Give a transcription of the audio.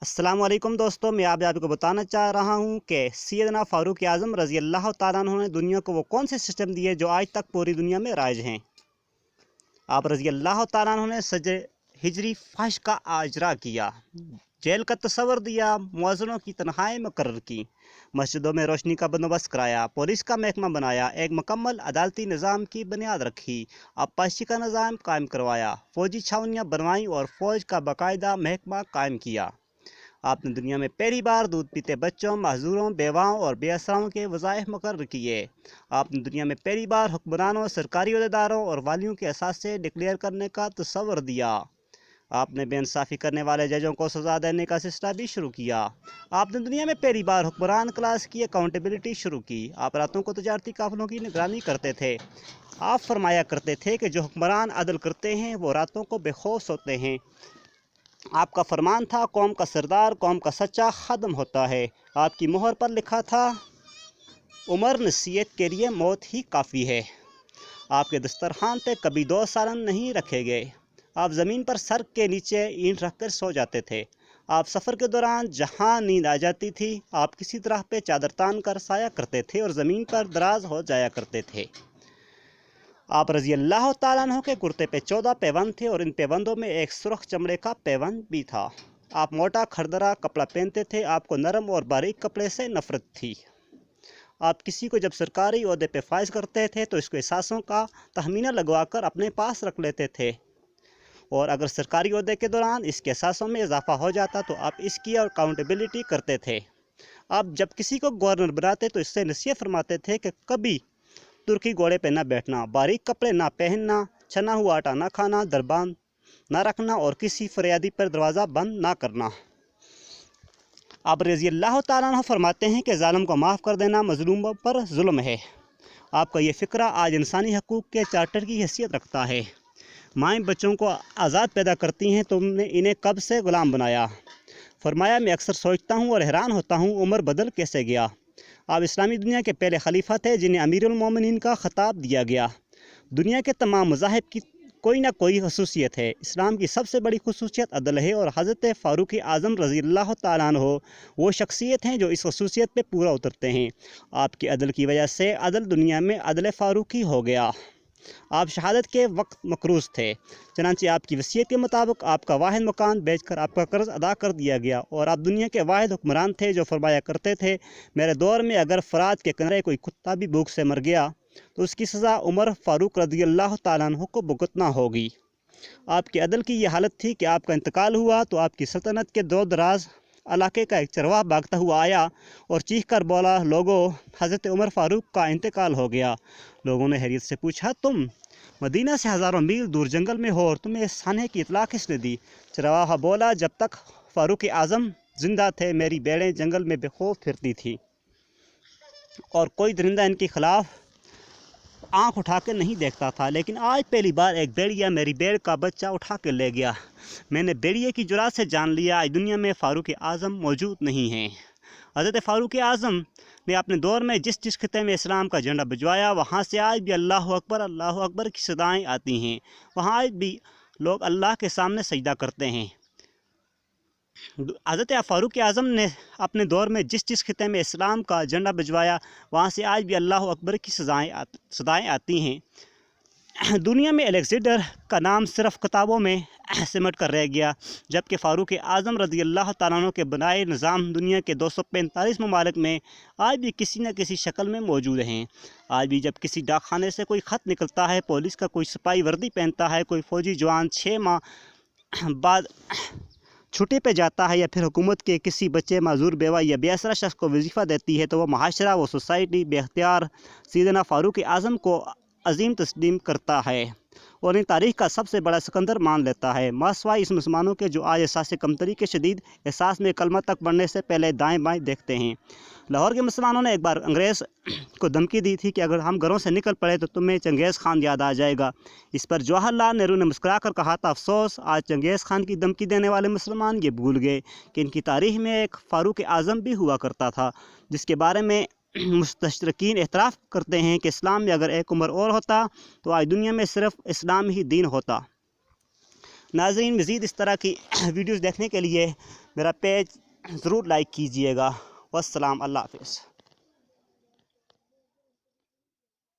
अस्सलाम वालेकुम दोस्तों, मैं आप को बताना चाह रहा हूँ कि सैयदना फ़ारूक आज़म रज़ी अल्लाह तआला अन्हु ने दुनिया को वो कौन से सिस्टम दिए जो आज तक पूरी दुनिया में राज हैं। आप रज़ी अल्लाह तआला अन्हु ने सजे हिजरी फहश का आजरा किया, जेल का तस्वर दिया, मुअज़्ज़िनों की तनख्वाहें मुकर्रर की, मस्जिदों में रोशनी का बंदोबस्त कराया, पुलिस का महकमा बनाया, एक मुकम्मल अदालती निज़ाम की बुनियाद रखी, आबपाशी का निज़ाम कायम करवाया, फ़ौजी छावनियाँ बनवाईं और फ़ौज का बाकायदा महकमा कायम किया। आपने दुनिया में पहली बार दूध पीते बच्चों, महजूरों, बेवाओं और बेअसराओं के वज़ाइफ मुकर्रर किए। आपने दुनिया में पहली बार हुक्मरानों, सरकारी अहदेदारों और वालियों के असासे डिक्लेयर करने का तस्वर दिया। आपने बेइंसाफ़ी करने वाले जजों को सज़ा देने का सिलसिला भी शुरू किया। आपने दुनिया में पहली बार हुक्मरान क्लास की अकाउंटेबिलिटी शुरू की। आप रातों को तजारती काफ़िलों की निगरानी करते थे। आप फरमाया करते थे कि जो हुक्मरान अदल करते हैं वो रातों को बेखौफ सोते हैं। आपका फरमान था, कौम का सरदार कौम का सच्चा ख़ादम होता है। आपकी मोहर पर लिखा था, उमर नसीहत के लिए मौत ही काफ़ी है। आपके दस्तरखान पे कभी दो सालन नहीं रखे गए। आप ज़मीन पर सर के नीचे ईंट रख कर सो जाते थे। आप सफ़र के दौरान जहाँ नींद आ जाती थी, आप किसी तरह पे चादर तान कर साया करते थे और ज़मीन पर दराज हो जाया करते थे। आप रज़ी अल्लाह तआला अन्हु के कुर्ते पे 14 पैबंद थे और इन पैबंदों में एक सुर्ख चमड़े का पैबंद भी था। आप मोटा खरदरा कपड़ा पहनते थे। आपको नरम और बारीक कपड़े से नफरत थी। आप किसी को जब सरकारी ओहदे पे फाइज करते थे तो इसको एहसासों का तहमीना लगवा कर अपने पास रख लेते थे, और अगर सरकारी ओहदे के दौरान इसके एहसासों में इजाफा हो जाता तो आप इसकी अकाउंटेबिलिटी करते थे। आप जब किसी को गवर्नर बनाते तो इससे नसीहत फरमाते थे कि कभी तुर्की घोड़े पे ना बैठना, बारीक कपड़े ना पहनना, छना हुआ आटा ना खाना, दरबान ना रखना और किसी फरियादी पर दरवाज़ा बंद ना करना। आप रज़ी अल्लाह तआला अन्हु फरमाते हैं कि ज़ालिम को माफ़ कर देना मज़लूमों पर जुल्म है। आपका ये फ़िक्रा आज इंसानी हकूक़ के चार्टर की हैसियत रखता है। माएँ बच्चों को आज़ाद पैदा करती हैं, तुमने इन्हें कब से ग़ुलाम बनाया। फरमाया, मैं अक्सर सोचता हूँ और हैरान होता हूँ, उम्र बदल कैसे गया। आप इस्लामी दुनिया के पहले खलीफा थे जिन्हें अमीरुल मोमिनीन का ख़िताब दिया गया। दुनिया के तमाम मज़ाहिब की कोई ना कोई खसूसियत है। इस्लाम की सबसे बड़ी खसूसियत अदल है और हज़रत फ़ारूक आज़म रज़ी अल्लाह तआला अन्हु वो शख्सियत हैं जो इस खसूसियत पे पूरा उतरते हैं। आपके अदल की वजह से अदल दुनिया में अदल फ़ारूकी हो गया। आप शहादत के वक्त मकरूज़ थे, चनांचे आपकी वसीयत के मुताबिक आपका वाहिद मकान बेचकर आपका कर्ज अदा कर दिया गया और आप दुनिया के वाहिद हुक्मरान थे जो फरमाया करते थे, मेरे दौर में अगर फ़रात के किनारे कोई कुत्ता भी भूख से मर गया तो उसकी सज़ा उमर फ़ारूक रज़ी अल्लाह तआला अन्हु को भुगतना होगी। आपके अदल की यह हालत थी कि आपका इंतकाल हुआ तो आपकी सल्तनत के दो दराज इलाके का एक चरवाह भागता हुआ आया और चीख कर बोला, लोगों, हज़रत उमर फ़ारूक का इंतकाल हो गया। लोगों ने हैरत से पूछा, तुम मदीना से हज़ारों मील दूर जंगल में हो और तुम्हें इस साने की इतला किसने दी। चरवाहा बोला, जब तक फ़ारूक आज़म जिंदा थे मेरी भेड़ें जंगल में बेखौफ फिरती थी और कोई दरिंदा इनके खिलाफ आँख उठा के नहीं देखता था, लेकिन आज पहली बार एक भेड़िया मेरी भेड़ का बच्चा उठा के ले गया। मैंने भेड़िए की जुरात से जान लिया, आज दुनिया में फ़ारूक आज़म मौजूद नहीं हैं। हज़रत फ़ारूक आज़म ने अपने दौर में जिस जिस खिते में इस्लाम का झंडा भिजवाया वहाँ से आज भी अल्लाह अकबर की सदाएँ आती हैं। वहाँ आज भी लोग अल्लाह के सामने सजदा करते हैं। हज़रत फ़ारूक आज़म ने अपने दौर में जिस जिस खिते में इस्लाम का झंडा भिजवाया वहाँ से आज भी अल्लाह अकबर की सदाएँ आती हैं। दुनिया में अलेक्जेंडर का नाम सिर्फ़ किताबों में सिमट कर रह गया, जबकि फ़ारूक आज़म रज़ी अल्लाह तआला अन्हु के बनाए निज़ाम दुनिया के 245 ममालिक में आज भी किसी न किसी शक्ल में मौजूद हैं। आज भी जब किसी डाक खाने से कोई ख़त निकलता है, पुलिस का कोई सिपाही वर्दी पहनता है, कोई फ़ौजी जवान 6 माह बाद छुट्टी पे जाता है या फिर हुकूमत के किसी बच्चे, माजूर, बेवा या बेअसरा शख्स को वजीफ़ा देती है तो वह माशरा, वो सोसाइटी बेख्तियार सैयदना फ़ारूक आज़म को अजीम तस्लीम करता है और इन तारीख़ का सबसे बड़ा सिकंदर मान लेता है। मासवाई इस मुसलमानों के जो आज एहसास कमतरी के शदीद एहसास में कलमा तक पढ़ने से पहले दाएँ बाएँ देखते हैं। लाहौर के मुसलमानों ने एक बार अंग्रेज़ को धमकी दी थी कि अगर हम घरों से निकल पड़े तो तुम्हें चंगेज़ खान याद आ जाएगा। इस पर जवाहरलाल नेहरू ने मुस्कुरा कर कहा था, अफसोस आज चंगेज़ खान की धमकी देने वाले मुसलमान ये भूल गए कि इनकी तारीख़ में एक फ़ारूक आज़म भी हुआ करता था, जिसके बारे में मुस्तशरकीन एतराफ़ करते हैं कि इस्लाम में अगर एक उमर और होता तो आज दुनिया में सिर्फ़ इस्लाम ही दीन होता। ناظرین مزید اس طرح کی ویڈیوز دیکھنے کے لیے میرا پیج ضرور لائک کیجیے گا۔ والسلام، اللہ حافظ۔